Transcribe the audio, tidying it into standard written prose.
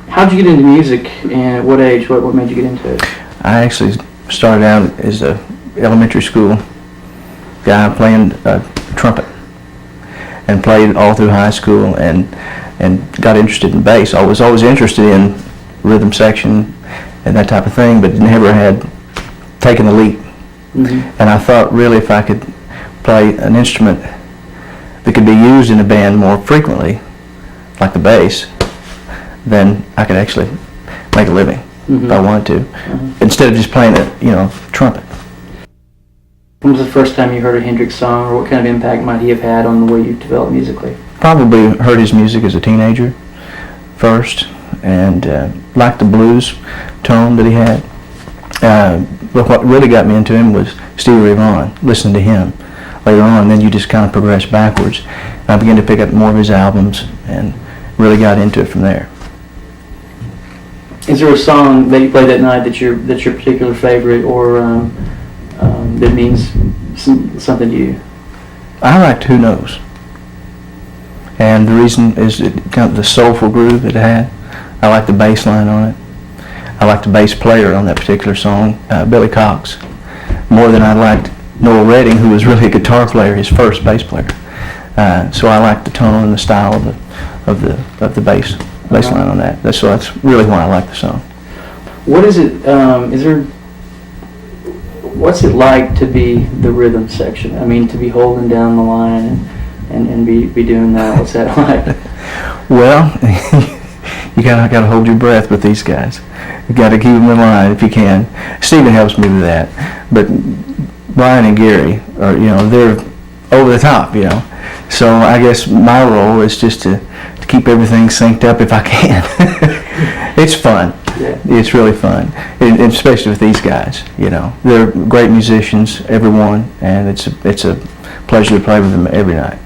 How'd you get into music, and at what age? What made you get into it? I actually started out as a elementary school guy playing trumpet, and played all through high school, and got interested in bass. I was always interested in rhythm section and that type of thing, but never had taken the leap. Mm-hmm. And I thought, really, if I could play an instrument that could be used in a band more frequently, like the bass, then I could actually make a living if I wanted to, instead of just playing a trumpet. When was the first time you heard a Hendrix song, or what kind of impact might he have had on the way you developed musically? Probably heard his music as a teenager first, and liked the blues tone that he had. But what really got me into him was Stevie Ray Vaughan, listening to him later on, and then you just kind of progress backwards. And I began to pick up more of his albums and really got into it from there. Is there a song that you played that night that's your particular favorite, or that means something to you? I liked Who Knows. And the reason is kind of the soulful groove it had. I liked the bass line on it. I liked the bass player on that particular song, Billy Cox, more than I liked Noel Redding, who was really a guitar player, his first bass player. So I liked the tone and the style of the bass line on that. That's really why I like the song. What is it? What's it like to be the rhythm section? I mean, to be holding down the line and be doing that. What's that like? Well, you gotta hold your breath with these guys. You gotta keep them in line if you can. Stephen helps me with that, but Brian and Gary are, they're over the top, So I guess my role is just to keep everything synced up if I can. It's fun. Yeah. It's really fun, and especially with these guys. They're great musicians, everyone, and it's a pleasure to play with them every night.